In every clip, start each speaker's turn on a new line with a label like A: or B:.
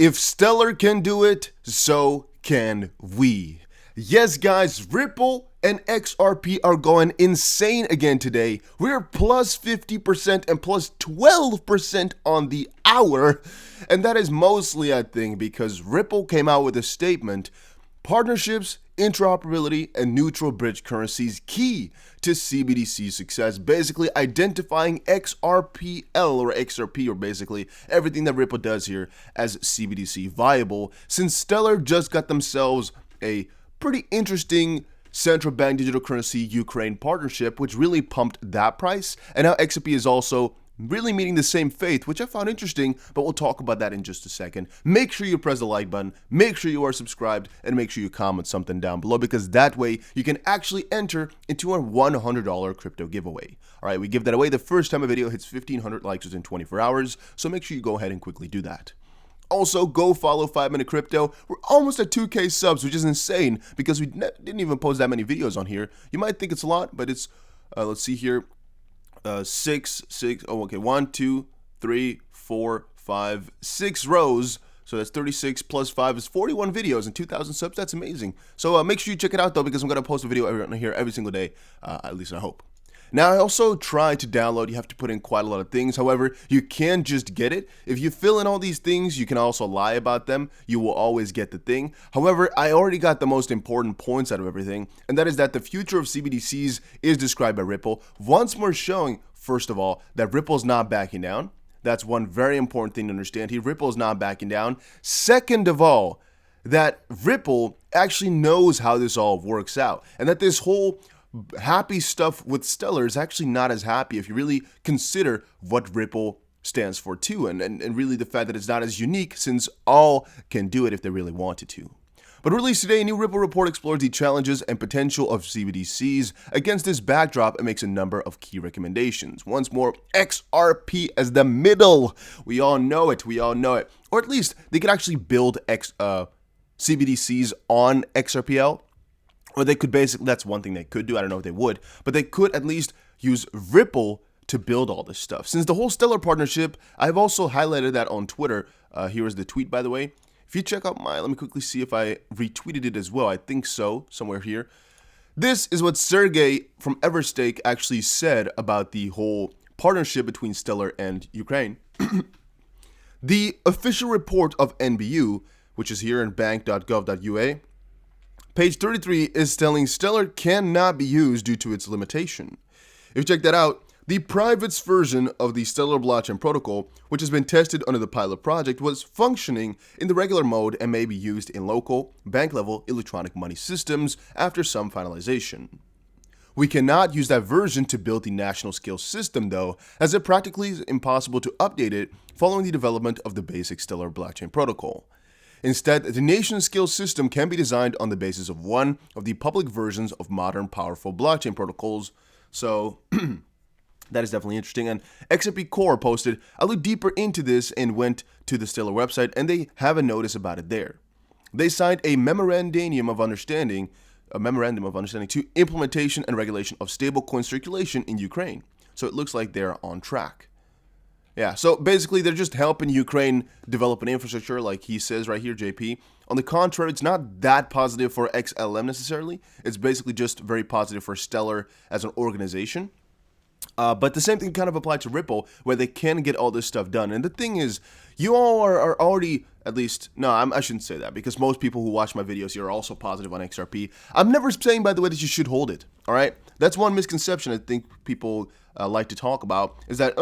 A: If Stellar can do it, so can we. Yes, guys, Ripple and XRP are going insane again today. We're plus 50% and plus 12% on the hour. And that is mostly, I think, because Ripple came out with a statement: partnerships, interoperability, and neutral bridge currencies key to CBDC success, basically identifying XRPL or XRP, or basically everything that Ripple does here, as CBDC viable, since Stellar just got themselves a pretty interesting central bank digital currency Ukraine partnership, which really pumped that price. And now XRP is also really meeting the same fate, which I found interesting, but we'll talk about that in just a second. Make sure you press the like button, make sure you are subscribed, and make sure you comment something down below, because that way you can actually enter into our $100 crypto giveaway. All right, we give that away the first time a video hits 1,500 likes within 24 hours, so make sure you go ahead and quickly do that. Also, go follow 5 Minute Crypto. We're almost at 2K subs, which is insane because we didn't even post that many videos on here. You might think it's a lot, but it's, let's see here, 1, 2, 3, 4, 5, 6 rows. So that's 36 plus 5 is 41 videos and 2,000 subs. That's amazing. So make sure you check it out, though, because I'm going to post a video every single day, at least I hope. Now, I also tried to download. You have to put in quite a lot of things. However, you can just get it. If you fill in all these things, you can also lie about them. You will always get the thing. However, I already got the most important points out of everything, and that is that the future of CBDCs is described by Ripple, once more showing, first of all, that Ripple's not backing down. That's one very important thing to understand here. Ripple's not backing down. Second of all, that Ripple actually knows how this all works out, and that this whole happy stuff with Stellar is actually not as happy if you really consider what Ripple stands for too, and really the fact that it's not as unique, since all can do it if they really wanted to. But released today, a new Ripple report explores the challenges and potential of CBDCs. Against this backdrop, it makes a number of key recommendations. Once more, XRP as the middle. We all know it. Or at least they could actually build CBDCs on XRPL. Or they could basically, that's one thing they could do. I don't know if they would, but they could at least use Ripple to build all this stuff. Since the whole Stellar partnership, I've also highlighted that on Twitter. Here is the tweet, by the way. If you check out let me quickly see if I retweeted it as well. I think so, somewhere here. This is what Sergey from Everstake actually said about the whole partnership between Stellar and Ukraine. The official report of NBU, which is here in bank.gov.ua, page 33, is telling Stellar cannot be used due to its limitation. If you check that out, the private's version of the Stellar blockchain protocol, which has been tested under the pilot project, was functioning in the regular mode and may be used in local, bank-level electronic money systems after some finalization. We cannot use that version to build the national scale system, though, as it practically is impossible to update it following the development of the basic Stellar blockchain protocol. Instead, the nation-scale system can be designed on the basis of one of the public versions of modern powerful blockchain protocols. So that is definitely interesting. And XRP Core posted, I looked deeper into this and went to the Stellar website, and they have a notice about it there. They signed a memorandum of understanding to implementation and regulation of stablecoin circulation in Ukraine. So it looks like they're on track. Yeah, so basically they're just helping Ukraine develop an infrastructure, like he says right here, JP. On the contrary, it's not that positive for XLM necessarily. It's basically just very positive for Stellar as an organization. But the same thing kind of applied to Ripple, where they can get all this stuff done. And the thing is, you all are already, at least, no, I shouldn't say that, because most people who watch my videos here are also positive on XRP. I'm never saying, by the way, that you should hold it, all right? That's one misconception I think people like to talk about, is that,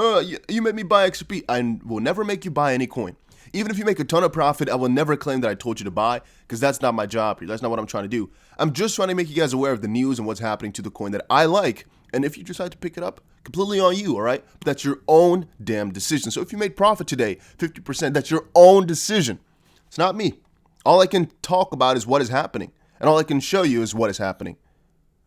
A: you made me buy XRP. I will never make you buy any coin. Even if you make a ton of profit, I will never claim that I told you to buy, because that's not my job here. That's not what I'm trying to do. I'm just trying to make you guys aware of the news and what's happening to the coin that I like. And if you decide to pick it up, completely on you, all right? But that's your own damn decision. So if you made profit today, 50%, that's your own decision. It's not me. All I can talk about is what is happening. And all I can show you is what is happening.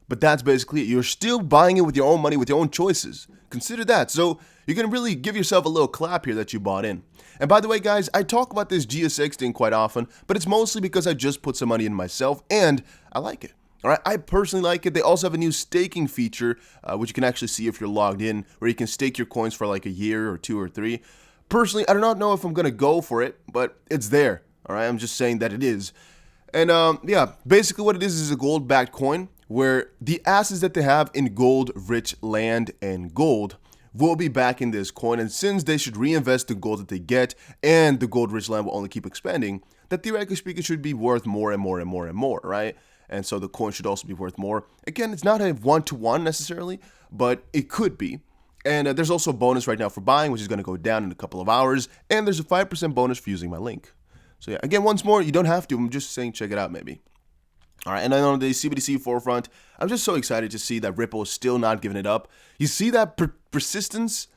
A: But that's basically it. You're still buying it with your own money, with your own choices. Consider that. So you can really give yourself a little clap here that you bought in. And by the way, guys, I talk about this GSX thing quite often, but it's mostly because I just put some money in myself and I like it. All right, I personally like it. They also have a new staking feature, which you can actually see if you're logged in, where you can stake your coins for like a year or 2 or 3. Personally, I do not know if I'm going to go for it, but it's there. All right, I'm just saying that it is. And yeah, basically what it is a gold-backed coin where the assets that they have in gold-rich land and gold will be back in this coin. And since they should reinvest the gold that they get and the gold-rich land will only keep expanding, that theoretically speaking should be worth more and more and more and more, right? And so the coin should also be worth more. Again, it's not a one-to-one necessarily, but it could be. And there's also a bonus right now for buying, which is going to go down in a couple of hours. And there's a 5% bonus for using my link. So yeah, again, once more, you don't have to. I'm just saying check it out maybe. All right, and then on the CBDC forefront, I'm just so excited to see that Ripple is still not giving it up. You see that persistence,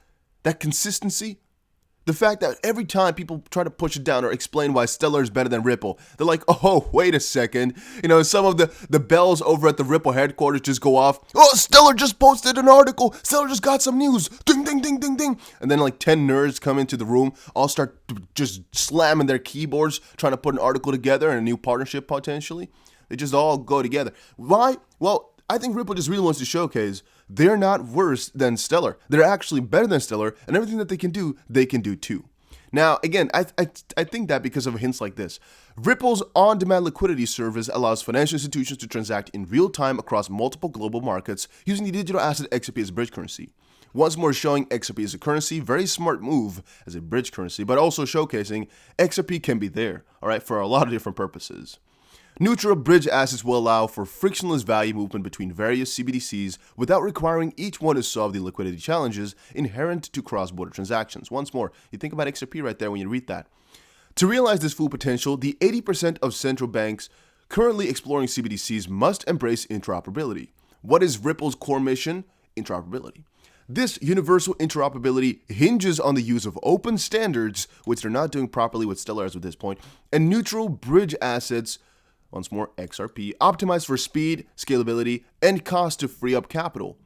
A: that consistency? The fact that every time people try to push it down or explain why Stellar is better than Ripple, they're like, oh, wait a second. You know, some of the bells over at the Ripple headquarters just go off. Oh, Stellar just posted an article. Stellar just got some news. Ding, ding, ding, ding, ding. And then like 10 nerds come into the room, all start just slamming their keyboards, trying to put an article together and a new partnership potentially. They just all go together. Why? Well, I think Ripple just really wants to showcase they're not worse than Stellar. They're actually better than Stellar, and everything that they can do too. Now, again, I think that because of hints like this. Ripple's on-demand liquidity service allows financial institutions to transact in real time across multiple global markets using the digital asset XRP as bridge currency. Once more showing XRP as a currency, very smart move as a bridge currency, but also showcasing XRP can be there, all right, for a lot of different purposes. Neutral bridge assets will allow for frictionless value movement between various CBDCs without requiring each one to solve the liquidity challenges inherent to cross-border transactions. Once more, you think about XRP right there when you read that. To realize this full potential, the 80% of central banks currently exploring CBDCs must embrace interoperability. What is Ripple's core mission? Interoperability. This universal interoperability hinges on the use of open standards, which they're not doing properly with Stellar as of this point, and neutral bridge assets, once more, XRP, optimized for speed, scalability, and cost to free up capital.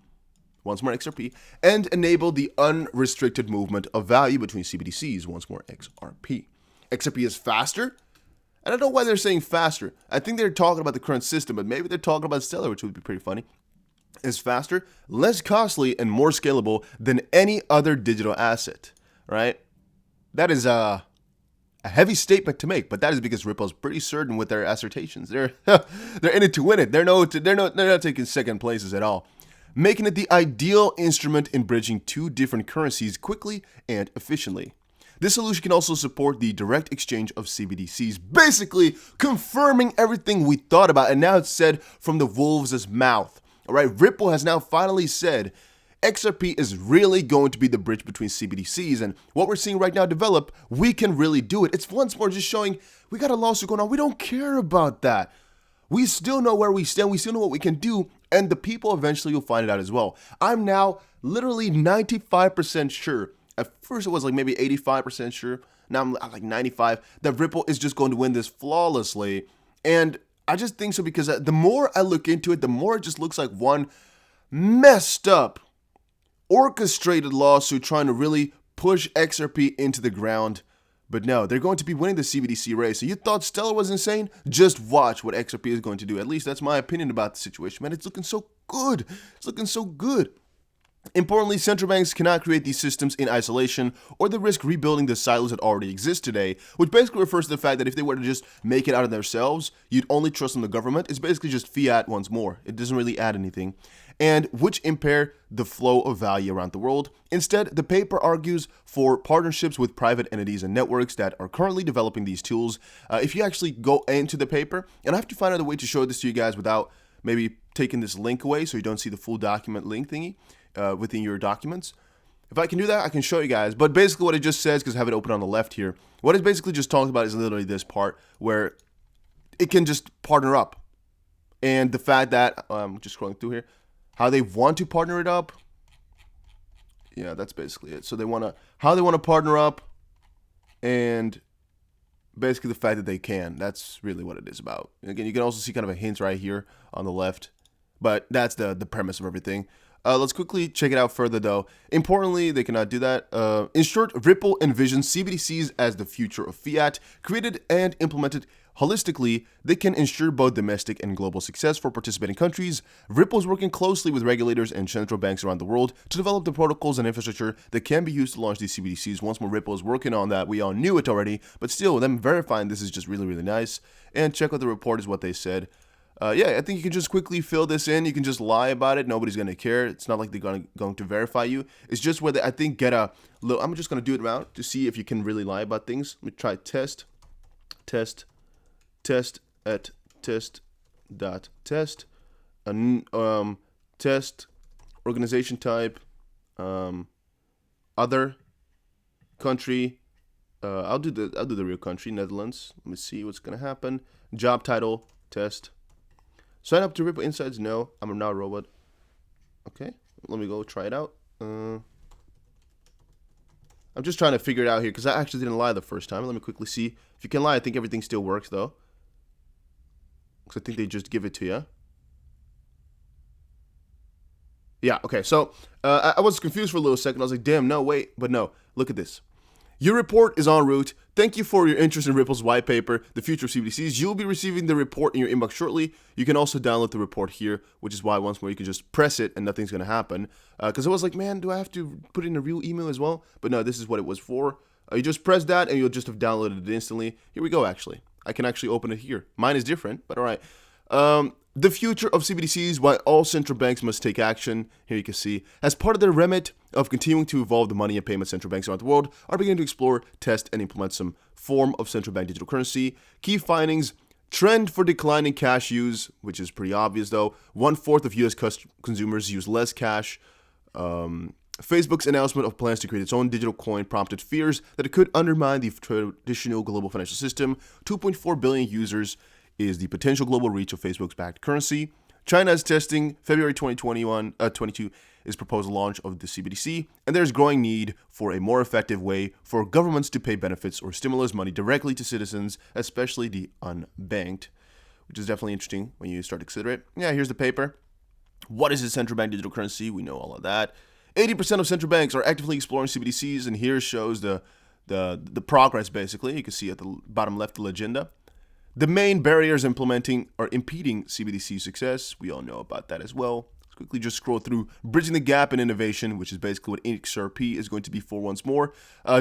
A: Once more, XRP, and enable the unrestricted movement of value between CBDCs. Once more, XRP. XRP is faster. I don't know why they're saying faster. I think they're talking about the current system, but maybe they're talking about Stellar, which would be pretty funny. Is faster, less costly, and more scalable than any other digital asset, right? That is a heavy statement to make, but that is because Ripple's pretty certain with their assertions. They're in it to win it. They're not taking second places at all, making it the ideal instrument in bridging two different currencies quickly and efficiently. This solution can also support the direct exchange of CBDCs, basically confirming everything we thought about, and now it's said from the wolves' mouth. All right, Ripple has now finally said XRP is really going to be the bridge between CBDCs, and what we're seeing right now develop, we can really do it. It's once more just showing we got a lawsuit going on. We don't care about that. We still know where we stand. We still know what we can do, and the people eventually will find it out as well. I'm now literally 95% sure. At first it was like maybe 85% sure. Now I'm like 95 that Ripple is just going to win this flawlessly, and I just think so because the more I look into it, the more it just looks like one messed up orchestrated lawsuit trying to really push XRP into the ground. But no, they're going to be winning the CBDC race. So you thought Stellar was insane? Just watch what XRP is going to do. At least that's my opinion about the situation, man. It's looking so good. It's looking so good. Importantly, central banks cannot create these systems in isolation or they risk rebuilding the silos that already exist today, which basically refers to the fact that if they were to just make it out of themselves, you'd only trust in the government. It's basically just fiat once more. It doesn't really add anything, and which impair the flow of value around the world. Instead, the paper argues for partnerships with private entities and networks that are currently developing these tools. If you actually go into the paper, and I have to find out a way to show this to you guys without maybe taking this link away so you don't see the full document link thingy within your documents. If I can do that, I can show you guys. But basically what it just says, because I have it open on the left here, what it basically just talks about is literally this part where it can just partner up. And the fact that, just scrolling through here, how they want to partner it up. Yeah, that's basically it. So how they want to partner up, and basically the fact that they can. That's really what it is about. And again, you can also see kind of a hint right here on the left. But that's the premise of everything. Let's quickly check it out further, though. Importantly, they cannot do that. In short, Ripple envisions CBDCs as the future of fiat, created and implemented holistically. They can ensure both domestic and global success for participating countries. Ripple is working closely with regulators and central banks around the world to develop the protocols and infrastructure that can be used to launch these CBDCs. Once more, Ripple is working on that. We all knew it already, but still, them verifying this is just really, really nice. And check out the report is what they said. Yeah, I think you can just quickly fill this in. You can just lie about it. Nobody's going to care. It's not like they're going to verify you. It's just where they, I think, get a little... I'm just going to do it around to see if you can really lie about things. Let me try test at test test organization type other country. I'll do the real country, Netherlands. Let me see what's gonna happen. Job title test. Sign up to Ripple Insights. No, I'm not a robot. Okay, let me go try it out. I'm just trying to figure it out here because I actually didn't lie the first time. Let me quickly see if you can lie. I think everything still works though, because I think they just give it to you. Yeah, okay, so I was confused for a little second. I was like, damn, no, wait, but no, look at this. Your report is en route. Thank you for your interest in Ripple's white paper, The Future of CBDCs. You'll be receiving the report in your inbox shortly. You can also download the report here, which is why, once more, you can just press it and nothing's going to happen. Because I was like, man, do I have to put in a real email as well? But no, this is what it was for. You just press that and you'll just have downloaded it instantly. Here we go, actually. I can actually open it here. Mine is different, but all right. The future of CBDCs, why all central banks must take action, here you can see, as part of their remit of continuing to evolve the money and payment central banks around the world are beginning to explore, test, and implement some form of central bank digital currency. Key findings: trend for declining cash use, which is pretty obvious though. 1/4 of US consumers use less cash. Facebook's announcement of plans to create its own digital coin prompted fears that it could undermine the traditional global financial system. 2.4 billion users is the potential global reach of Facebook's backed currency. China is testing February 2022 is proposed launch of the CBDC, and there's growing need for a more effective way for governments to pay benefits or stimulus money directly to citizens, especially the unbanked, which is definitely interesting when you start to consider it. Yeah, here's the paper. What is a central bank digital currency? We know all of that. 80% of central banks are actively exploring CBDCs, and here shows the progress, basically. You can see at the bottom left the agenda. The main barriers implementing or impeding CBDC success, we all know about that as well. Let's quickly just scroll through bridging the gap in innovation, which is basically what XRP is going to be for once more.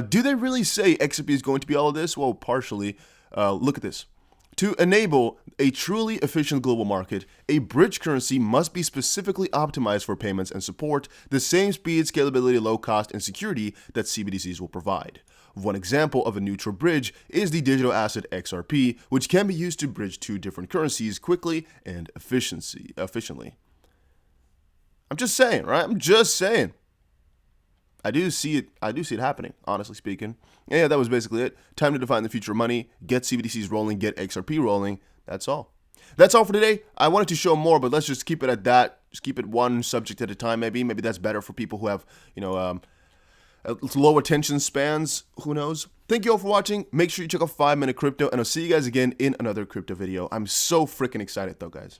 A: Do they really say XRP is going to be all of this? Well, partially. Look at this. To enable a truly efficient global market, a bridge currency must be specifically optimized for payments and support the same speed, scalability, low cost, and security that CBDCs will provide. One example of a neutral bridge is the digital asset XRP, which can be used to bridge two different currencies quickly and efficiently. I'm just saying, right? I'm just saying. I do see it happening, honestly speaking. Yeah, that was basically it. Time to define the future of money, get CBDCs rolling, get XRP rolling. That's all. That's all for today. I wanted to show more, but let's just keep it at that. Just keep it one subject at a time, maybe. Maybe that's better for people who have, low attention spans. Who knows? Thank you all for watching. Make sure you check out 5 Minute Crypto, and I'll see you guys again in another crypto video. I'm so freaking excited, though, guys.